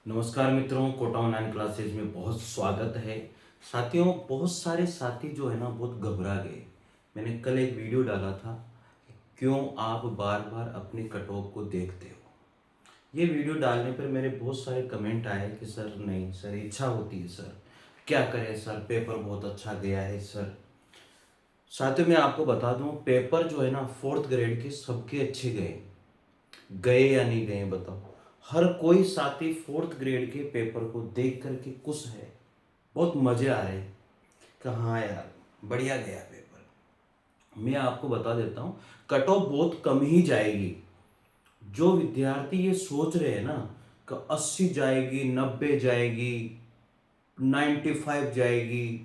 नमस्कार मित्रों, Kota online classes में बहुत स्वागत है। साथियों, बहुत सारे साथी जो है ना बहुत घबरा गए। मैंने कल एक वीडियो डाला था, क्यों आप बार बार अपनी कट ऑफ को देखते हो। ये वीडियो डालने पर मेरे बहुत सारे कमेंट आए कि सर नहीं सर, इच्छा होती है सर, क्या करें सर, पेपर बहुत अच्छा गया है सर। साथियों, मैं आपको बता दूं, पेपर जो है ना फोर्थ ग्रेड के सबके अच्छे गए। गए या नहीं गए बताओ। हर कोई साथी फोर्थ ग्रेड के पेपर को देख करके खुश है, बहुत मजे आ रहे हैं कि हाँ यार बढ़िया गया पेपर। मैं आपको बता देता हूँ, कट ऑफ बहुत कम ही जाएगी। जो विद्यार्थी ये सोच रहे हैं ना कि 80 जाएगी, 90 जाएगी, 95 जाएगी,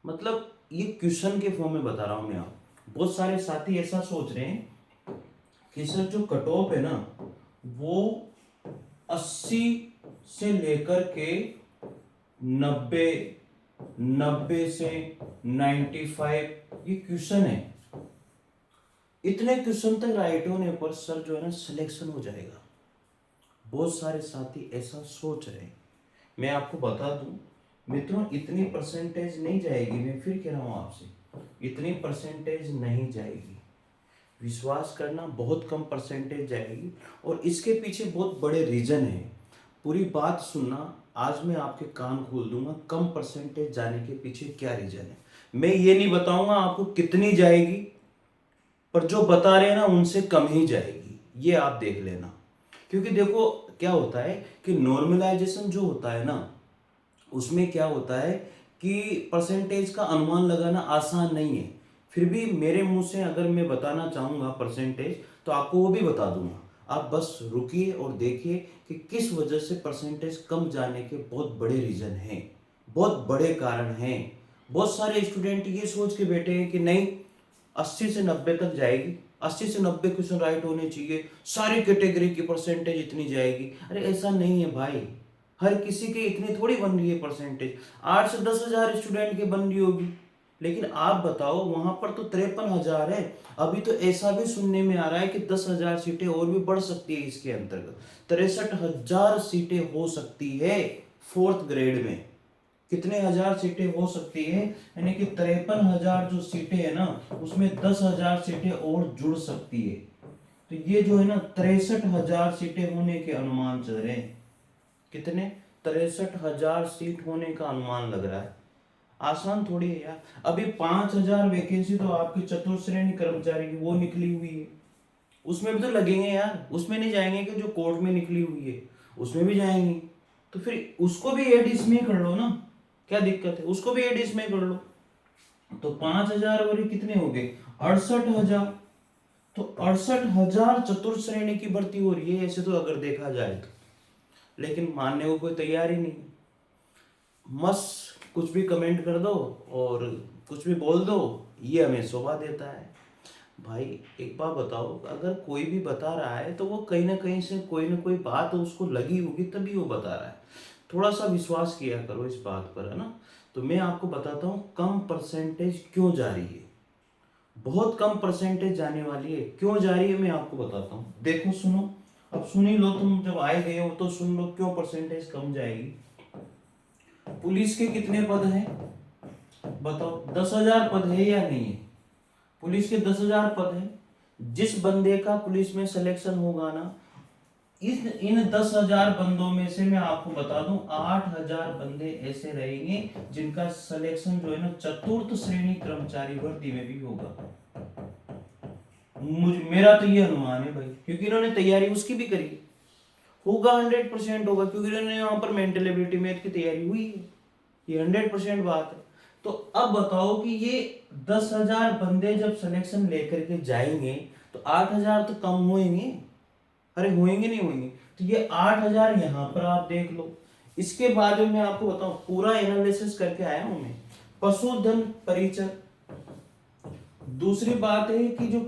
मतलब ये क्वेश्चन के फॉर्म में बता रहा हूँ मैं। आप बहुत सारे साथी ऐसा सोच रहे हैं कि सर जो कट ऑफ है ना वो 80 से लेकर के 90, 90 से 95 ये क्वेश्चन है। इतने क्वेश्चन तक राइट होने पर सर जो है ना सिलेक्शन हो जाएगा। बहुत सारे साथी ऐसा सोच रहे हैं। मैं आपको बता दूं मित्रों, इतनी परसेंटेज नहीं जाएगी। मैं फिर कह रहा हूं आपसे, इतनी परसेंटेज नहीं जाएगी। विश्वास करना, बहुत कम परसेंटेज जाएगी। और इसके पीछे बहुत बड़े रीजन है। पूरी बात सुनना, आज मैं आपके कान खोल दूंगा कम परसेंटेज जाने के पीछे क्या रीजन है। मैं ये नहीं बताऊंगा आपको कितनी जाएगी, पर जो बता रहे हैं ना उनसे कम ही जाएगी, ये आप देख लेना। क्योंकि देखो क्या होता है कि नॉर्मलाइजेशन जो होता है ना, उसमें क्या होता है कि परसेंटेज का अनुमान लगाना आसान नहीं है। फिर भी मेरे मुंह से अगर मैं बताना चाहूँगा परसेंटेज, तो आपको वो भी बता दूंगा। आप बस रुकिए और देखिए कि किस वजह से परसेंटेज कम जाने के बहुत बड़े रीजन हैं, बहुत बड़े कारण हैं। बहुत सारे स्टूडेंट ये सोच के बैठे हैं कि नहीं 80 से 90 तक जाएगी, 80 से 90 क्वेश्चन राइट होने चाहिए, सारी कैटेगरी की परसेंटेज इतनी जाएगी। अरे ऐसा नहीं है भाई, हर किसी के इतनी थोड़ी बन रही है परसेंटेज। 8 से 10,000 स्टूडेंट की बन रही होगी। लेकिन आप बताओ, वहां पर तो 53,000 है। अभी तो ऐसा भी सुनने में आ रहा है कि 10,000 सीटें और भी बढ़ सकती है। इसके अंतर्गत 63,000 सीटें हो सकती है फोर्थ ग्रेड में। कितने हजार सीटें हो सकती है, यानी कि 53,000 जो सीटें है ना, उसमें 10,000 सीटें और जुड़ सकती है। तो ये जो है ना 63,000 सीटें होने के अनुमान चल रहे हैं। कितने? 63,000 सीट होने का अनुमान लग रहा है। आसान थोड़ी है यार। अभी 5,000 वैकेंसी तो आपकी चतुर्थ श्रेणी कर्मचारी की वो निकली हुई है। उसमें भी तो लगेंगे यार, उसमें नहीं जाएंगे कि जो कोर्ट में निकली हुई है, उसमें भी जाएंगे। तो फिर उसको भी एड इसमें कर लो ना, क्या दिक्कत है, उसको भी एड इसमें कर लो। तो 5,000 और ये कितने हो गए? 68,000। तो 68,000 चतुर्थ श्रेणी की भर्ती हो रही है ऐसे तो अगर देखा जाए तो। लेकिन मानने को कोई तैयार ही नहीं। मस कुछ भी कमेंट कर दो और कुछ भी बोल दो, ये हमें शोभा देता है। भाई एक बात बताओ, अगर कोई भी बता रहा है तो वो कहीं ना कहीं से कोई ना कोई बात उसको लगी होगी, तभी वो बता रहा है। थोड़ा सा विश्वास किया करो इस बात पर, है ना। तो मैं आपको बताता हूँ कम परसेंटेज क्यों जा रही है। बहुत कम परसेंटेज जाने वाली है। क्यों जा रही है मैं आपको बताता हूँ, देखो सुनो। अब सुन ही लो, तुम जब आए गए हो तो सुन लो क्यों परसेंटेज कम जाएगी। पुलिस के कितने पद हैं बताओ? 10,000 पद है या नहीं है? पुलिस के 10,000 पद है। जिस बंदे का पुलिस में सिलेक्शन होगा ना, इन 10,000 बंदों में से मैं आपको बता दूं 8,000 बंदे ऐसे रहेंगे जिनका सिलेक्शन जो है ना चतुर्थ श्रेणी कर्मचारी भर्ती में भी होगा। मेरा तो ये अनुमान है भाई, क्योंकि इन्होंने तैयारी उसकी भी करी होगा। 100% होगा, क्योंकि इन्होंने यहाँ पर मेंटल एबिलिटी मैथ की तैयारी हुई है। ये 100% बात है। तो अब बताओ कि ये 10,000 बंदे जब सिलेक्शन लेकर के जाएंगे तो 8,000 तो कम होंगे। अरे होंगे नहीं होंगे? तो ये 8,000 यहाँ पर आप देख लो। इसके बाद में मैं आपको बताऊं, पूरा एनालिसिस करके आया हूं मैं। पशुधन परिचर। दूसरी बात है कि जो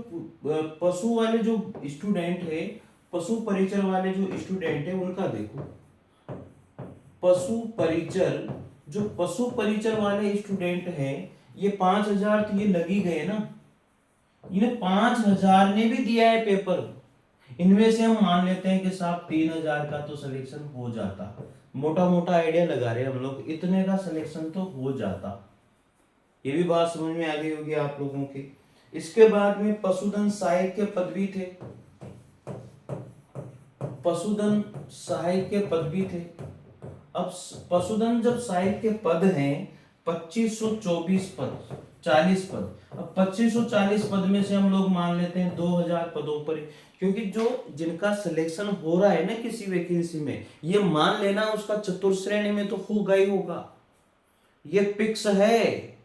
पशु वाले जो स्टूडेंट है, पशु परिचर वाले जो स्टूडेंट है उनका देखो। पशु परिचर, जो पशु परिचर वाले स्टूडेंट हैं, ये 5,000 तो ये लगी गए ना। इन्हें 5,000 ने भी दिया है पेपर। इनमें से हम मान लेते हैं कि साहब 3000 का तो सिलेक्शन हो जाता, मोटा मोटा आइडिया लगा रहे हैं हम लोग, इतने का सिलेक्शन तो हो जाता। ये भी बात समझ में आ गई होगी आप लोगों की। इसके बाद में पशुधन सहायक के पद भी थे, पशुधन सहायक के पद भी थे। अब पशुधन जब सहायक के पद हैं 2524 पद, 40 पद। अब 2540 पद में से हम लोग मान लेते हैं 2000 पदों पर, क्योंकि जो जिनका सिलेक्शन हो रहा है ना किसी वैकेंसी में, ये मान लेना उसका चतुर्श्रेणी में तो होगा ही होगा, ये फिक्स है।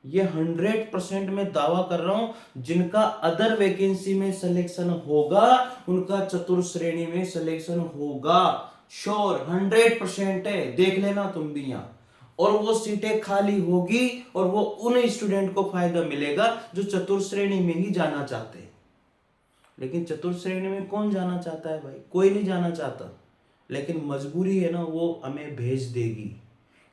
ये 100% में दावा कर रहा हूं, जिनका अदर वैकेंसी में सिलेक्शन होगा उनका चतुर्श्रेणी में सिलेक्शन होगा, श्योर 100% है, देख लेना तुम भी यहां। और वो सीटें खाली होगी और वो उन स्टूडेंट को फायदा मिलेगा जो चतुर्श्रेणी में ही जाना चाहते हैं। लेकिन चतुर्श्रेणी में कौन जाना चाहता है भाई? कोई नहीं जाना चाहता, लेकिन मजबूरी है ना, वो हमें भेज देगी।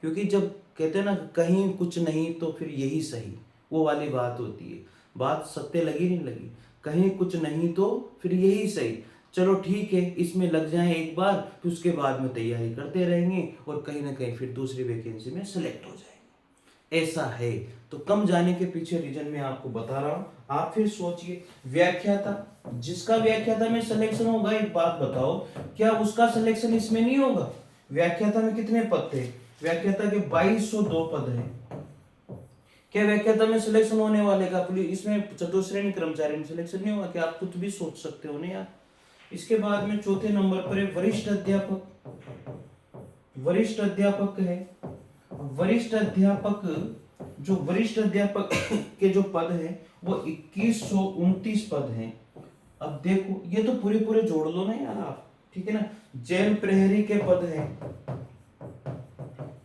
क्योंकि जब कहते हैं ना कहीं कुछ नहीं तो फिर यही सही, वो वाली बात होती है। बात सत्य लगी नहीं लगी? कहीं कुछ नहीं तो फिर यही सही। चलो ठीक है, इसमें लग जाए एक बार, फिर उसके बाद में तैयारी करते रहेंगे और कहीं ना कहीं फिर दूसरी वैकेंसी में सेलेक्ट हो जाएंगे। ऐसा है। तो कम जाने के पीछे रीजन मैं आपको बता रहा हूं। आप फिर सोचिए, व्याख्याता, जिसका व्याख्याता में सिलेक्शन होगा, एक बात बताओ, क्या उसका सिलेक्शन इसमें नहीं होगा? व्याख्याता में कितने पद थे? व्याख्याता के 2202 पद हैं। क्या व्याख्याता में सिलेक्शन होने वाले का इसमें चतुर्श्रेणी कर्मचारी में सिलेक्शन नहीं होगा? क्या आप कुछ भी सोच सकते हो ना यार। इसके बाद में चौथे नंबर पर है वरिष्ठ अध्यापक। वरिष्ठ अध्यापक है, वरिष्ठ अध्यापक, जो वरिष्ठ अध्यापक के जो पद हैं वो 2129 पद हैं। अब देखो, ये तो पूरे पूरे जोड़ लो ना यार आप, ठीक है ना। जेल प्रहरी के पद हैं,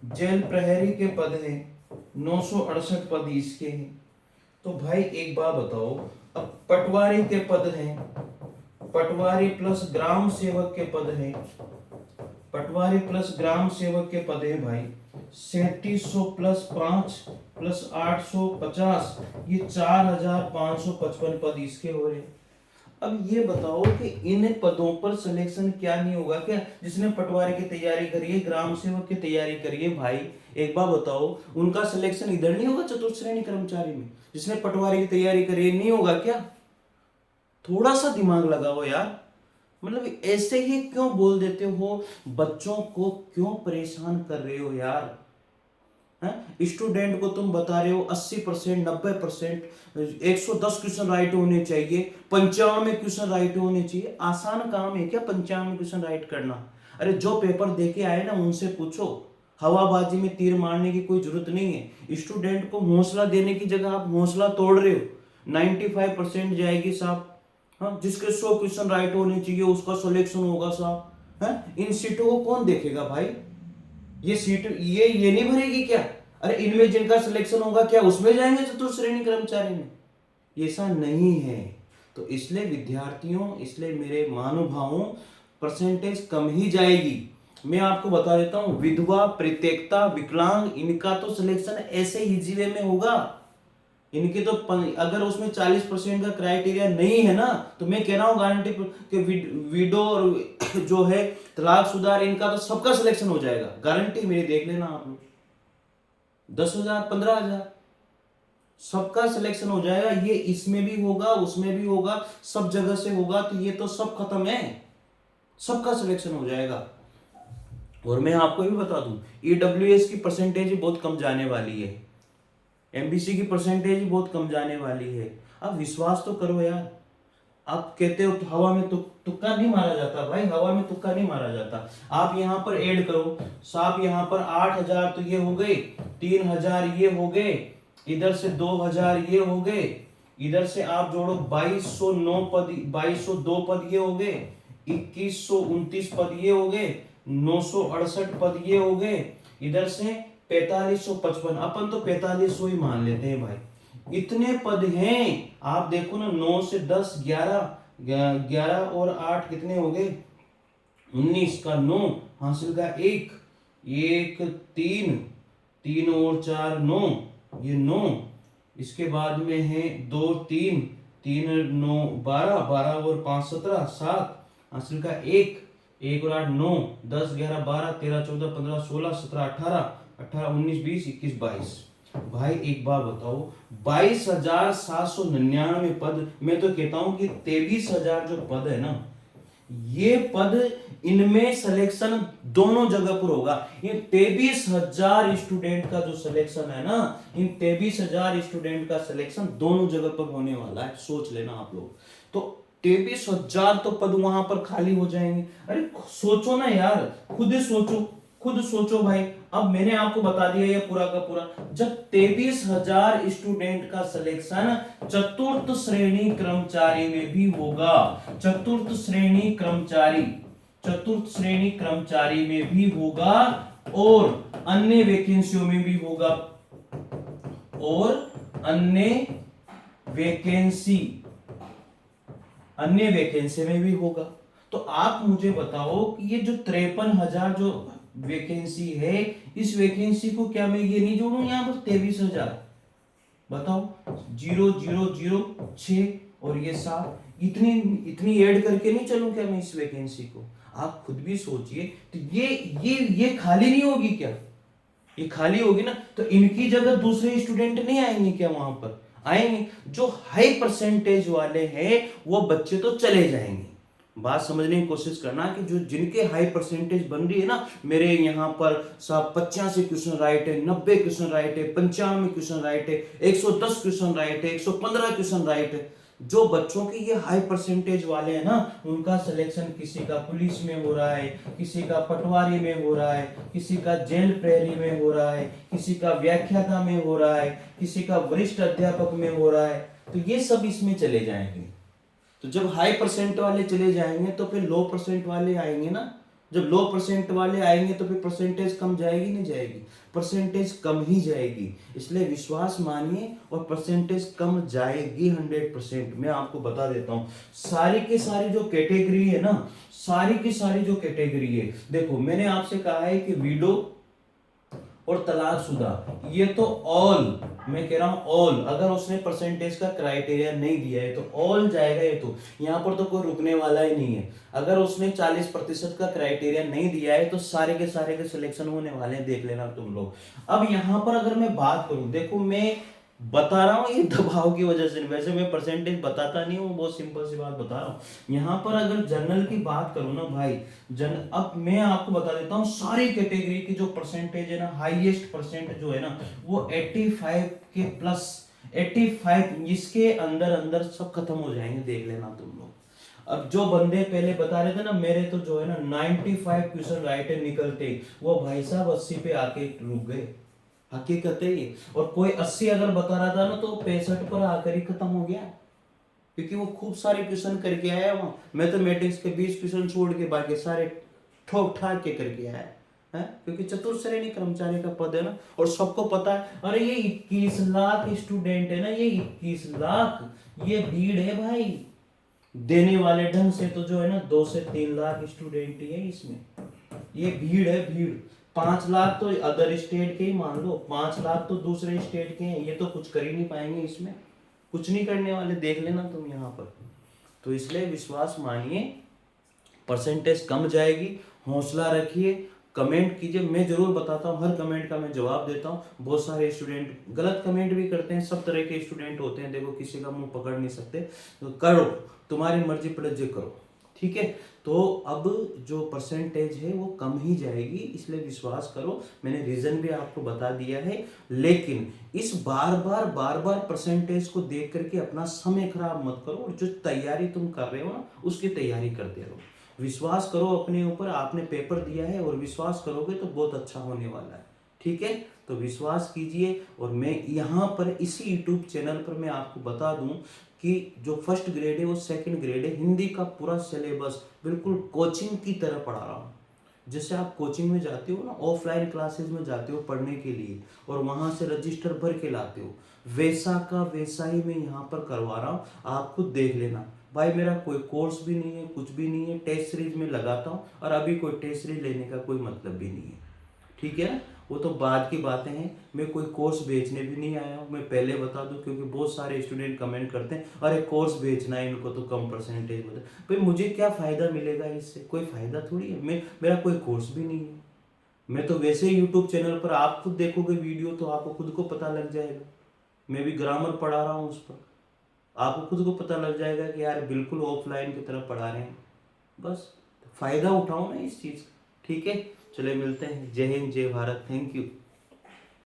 जेल प्रहरी के पद हैं 968 पद इसके हैं। तो भाई एक बात बताओ, अब पटवारी के पद हैं, पटवारी प्लस ग्राम सेवक के पद हैं, पटवारी प्लस ग्राम सेवक के पद हैं भाई 3700 प्लस 5 प्लस 850, ये 4555 पद इसके हो रहे हैं। अब ये बताओ कि इन पदों पर सिलेक्शन क्या नहीं होगा क्या? जिसने पटवारी की तैयारी करी है, ग्राम सेवक की तैयारी करी है, भाई एक बात बताओ, उनका सिलेक्शन इधर नहीं होगा चतुर्श्रेणी कर्मचारी में? जिसने पटवारी की तैयारी करी है, नहीं होगा क्या? थोड़ा सा दिमाग लगाओ यार। मतलब ऐसे ही क्यों बोल देते हो? बच्चों को क्यों परेशान कर रहे हो यार? स्टूडेंट को तुम बता रहे हो 80%, 90%, 110 क्वेश्चन राइट होने चाहिए, 95 क्वेश्चन राइट होने चाहिए। आसान काम है क्या 95 क्वेश्चन राइट करना? अरे जो पेपर देके आए ना उनसे पूछो। हवाबाजी में तीर मारने की कोई जरूरत नहीं है। स्टूडेंट को हौसला देने की जगह आप हौसला तोड़ रहे हो। 95% जाएगी साहब। हाँ, जिसके 100 क्वेश्चन राइट होने चाहिए उसका सिलेक्शन होगा साहब। इन सीटों को कौन देखेगा भाई? ये सीट ये नहीं भरेगी क्या? अरे इनमें जिनका सिलेक्शन होगा क्या उसमें जाएंगे चतुर्श्रेणी कर्मचारी में? ऐसा नहीं है। तो इसलिए विद्यार्थियों, इसलिए मेरे महानुभावों, परसेंटेज कम ही जाएगी। मैं आपको बता देता हूं, विधवा, परित्यक्ता, विकलांग, इनका तो सिलेक्शन ऐसे इजी वे में होगा। इनके तो अगर उसमें 40% का क्राइटेरिया नहीं है ना, तो मैं कह रहा हूं गारंटी कि विडो और जो है तलाक सुधार, इनका तो सबका सिलेक्शन हो जाएगा, गारंटी मेरी, देख लेना आप लोग। 10,000, 15,000 सबका सिलेक्शन हो जाएगा। ये इसमें भी होगा, उसमें भी होगा, सब जगह से होगा। तो ये तो सब खत्म है, सबका सिलेक्शन हो जाएगा। और मैं आपको भी बता दूं, ईडब्ल्यूएस की परसेंटेज बहुत कम जाने वाली है, एमबीसी की परसेंटेज बहुत कम जाने वाली है। अब विश्वास तो करो यार। आप कहते हो तो हवा में तुक्का नहीं मारा जाता भाई, हवा में तुक्का नहीं मारा जाता। आप यहाँ पर ऐड करो साहब, यहाँ पर 8,000 तो ये हो गए, 3,000 ये हो गए, इधर से 2,000 ये हो गए, इधर से आप जोड़ो 2209 पद, 2202 पद ये हो गए, 2129 पद ये हो गए, 968 पद ये हो गए, इधर से 4555, अपन तो 4500 ही मान लेते हैं भाई। इतने पद हैं। आप देखो ना, 9 से 10, 11 और 8 कितने हो गए? 19 का 9, हासिल का 1, 3, 3 और 4 9, ये 9। इसके बाद में है 2, 3, 3 9 12, 12 और 5 17, 7, हासिल का 1, 1 और 8 9, 10 11 12 13 14 15 16 17 18, 18 19 20 21 22। भाई एक बार बताओ, 22,799 पद, मैं तो कहता हूं कि 23,000 जो पद है ना, ये पद, इनमें सिलेक्शन दोनों जगह पर होगा। ये 23,000 स्टूडेंट का जो सिलेक्शन है ना, इन 23,000 स्टूडेंट का सिलेक्शन दोनों जगह पर होने वाला है, सोच लेना आप लोग। तो 23,000 तो पद वहां पर खाली हो जाएंगे। अरे सोचो ना यार, खुद ही सोचो, खुद सोचो भाई। अब मैंने आपको बता दिया ये पूरा का पूरा, जब 23,000 स्टूडेंट का सिलेक्शन चतुर्थ श्रेणी कर्मचारी में भी होगा, चतुर्थ श्रेणी कर्मचारी, चतुर्थ श्रेणी कर्मचारी में भी होगा, और अन्य वैकेंसियों में भी होगा, और अन्य वैकेंसी, अन्य वैकेंसी में भी होगा। तो आप मुझे बताओ कि ये जो 53,000 जो वैकेंसी है, इस वैकेंसी को क्या मैं ये नहीं जोड़ू यहां पर 23,000? बताओ, 0 0 0 6 और ये 7, इतनी इतनी ऐड करके नहीं चलूं क्या मैं इस वैकेंसी को? आप खुद भी सोचिए। तो ये खाली नहीं होगी क्या? ये खाली होगी ना, तो इनकी जगह दूसरे स्टूडेंट नहीं आएंगे क्या? वहां पर आएंगे। जो हाई परसेंटेज वाले हैं वो बच्चे तो चले जाएंगे। बात समझने की कोशिश करना कि जो जिनके हाई परसेंटेज बन रही है ना, मेरे यहाँ पर 85 क्वेश्चन राइट है, 90 क्वेश्चन राइट है, 95 क्वेश्चन राइट है, 110 क्वेश्चन राइट है, 115 क्वेश्चन राइट है, जो बच्चों के ये हाई परसेंटेज वाले हैं ना, उनका सिलेक्शन किसी का पुलिस में हो रहा है, किसी का पटवारी में हो रहा है, किसी का जेल प्रहरी में हो रहा है, किसी का व्याख्याता में हो रहा है, किसी का वरिष्ठ अध्यापक में हो रहा है। तो ये सब इसमें चले जाएंगे। तो जब हाई परसेंट वाले चले जाएंगे तो फिर लो परसेंट वाले आएंगे ना। जब लो परसेंट वाले आएंगे तो फिर परसेंटेज कम जाएगी नहीं जाएगी? परसेंटेज कम ही जाएगी। इसलिए विश्वास मानिए, और परसेंटेज कम जाएगी 100%। मैं आपको बता देता हूं, सारी की सारी जो कैटेगरी है ना, सारी की सारी जो कैटेगरी है, देखो मैंने आपसे कहा है कि विडो और तलाकशुदा, ये तो ऑल, मैं कह रहा हूं ऑल। अगर उसने परसेंटेज का क्राइटेरिया नहीं दिया है तो ऑल जाएगा। ये तो यहां पर तो कोई रुकने वाला ही नहीं है। अगर उसने 40% का क्राइटेरिया नहीं दिया है तो सारे के सिलेक्शन होने वाले हैं, देख लेना तुम लोग। अब यहां पर अगर मैं बात करूं, देखो मैं बता रहा हूं ये दबाव की वजह से, वैसे मैं परसेंटेज बताता नहीं हूं, बहुत सिंपल सी बात बता रहा हूं। यहां पर अगर जनरल की बात करूं ना भाई, अब मैं आपको बता देता हूं सारी कैटेगरी की जो परसेंटेज है ना, हाईएस्ट परसेंट जो है ना वो 85 के प्लस, 85, इसके अंदर अंदर सब खत्म हो जाएंगे, देख लेना तुम लोग। अब जो बंदे पहले बता रहे थे ना, मेरे तो जो है ना 95 क्वेश्चन राइट है निकलते, वो भाई साहब 80 पे आके रुक गए। हकीकत है ये। और कोई 80 अगर बता रहा था ना तो 65 पर आकर ही खत्म हो गया, क्योंकि वो खूब सारे क्वेश्चन करके आया। वहां मैथमेटिक्स के 20 क्वेश्चन छोड़ के बाकी सारे ठोक ठाक के करके आया है, क्योंकि चतुर्थ श्रेणी कर्मचारी का पद है ना, और सबको पता है। अरे ये 21 लाख स्टूडेंट है ना, ये 21 लाख, ये भीड़ है भाई। देने वाले ढंग से तो जो है ना 2 से 3 लाख स्टूडेंट ही है इसमें। ये भीड़ है, भीड़। 5 लाख तो अदर स्टेट के ही मान लो, 5 लाख तो दूसरे स्टेट के हैं। ये तो कुछ कर ही नहीं पाएंगे इसमें, कुछ नहीं करने वाले, देख लेना तुम यहाँ पर। तो इसलिए विश्वास मानिए, परसेंटेज कम जाएगी, हौसला रखिए, कमेंट कीजिए। मैं जरूर बताता हूँ, हर कमेंट का मैं जवाब देता हूँ। बहुत सारे स्टूडेंट गलत कमेंट भी करते हैं, सब तरह के स्टूडेंट होते हैं, देखो किसी का मुंह पकड़ नहीं सकते। तो करो, तुम्हारी मर्जी पड़े जो करो, ठीक है। तो अब जो परसेंटेज है वो कम ही जाएगी, इसलिए विश्वास करो। मैंने रीजन भी आपको बता दिया है, लेकिन इस बार बार परसेंटेज को देख करके अपना समय खराब मत करो, और जो तैयारी तुम कर रहे हो ना उसकी तैयारी करते रहो। विश्वास करो अपने ऊपर, आपने पेपर दिया है और विश्वास करोगे तो बहुत अच्छा होने वाला है, ठीक है। तो विश्वास कीजिए। और मैं यहाँ पर इसी यूट्यूब चैनल पर मैं आपको बता दूं कि जो फर्स्ट ग्रेड है वो सेकंड ग्रेड है, हिंदी का पूरा सिलेबस बिल्कुल कोचिंग की तरह पढ़ा रहा हूँ। जैसे आप कोचिंग में जाते हो ना, ऑफलाइन क्लासेस में जाते हो पढ़ने के लिए, और वहां से रजिस्टर भर के लाते हो, वैसा का वैसा ही मैं यहाँ पर करवा रहा हूँ। आप खुद देख लेना भाई, मेरा कोई कोर्स भी नहीं है, कुछ भी नहीं है, टेस्ट सीरीज में लगाता हूँ, और अभी कोई टेस्ट सीरीज लेने का कोई मतलब भी नहीं है, ठीक है ना। वो तो बाद की बातें हैं। मैं कोई कोर्स बेचने भी नहीं आया हूँ, मैं पहले बता दूँ, क्योंकि बहुत सारे स्टूडेंट कमेंट करते हैं अरे कोर्स बेचना है इनको तो कम परसेंटेज बता। भाई मुझे क्या फ़ायदा मिलेगा इससे? कोई फ़ायदा थोड़ी है। मेरा कोई कोर्स भी नहीं है। मैं तो वैसे ही यूट्यूब चैनल पर, आप खुद देखोगे वीडियो तो आपको खुद को पता लग जाएगा। मैं भी ग्रामर पढ़ा रहा हूँ उस पर, आपको खुद को पता लग जाएगा कि यार बिल्कुल ऑफलाइन की तरफ पढ़ा रहे हैं। बस फ़ायदा उठाओ ना इस चीज़ का। ठीक है, चले मिलते हैं। जय हिंद, जय भारत, थैंक यू।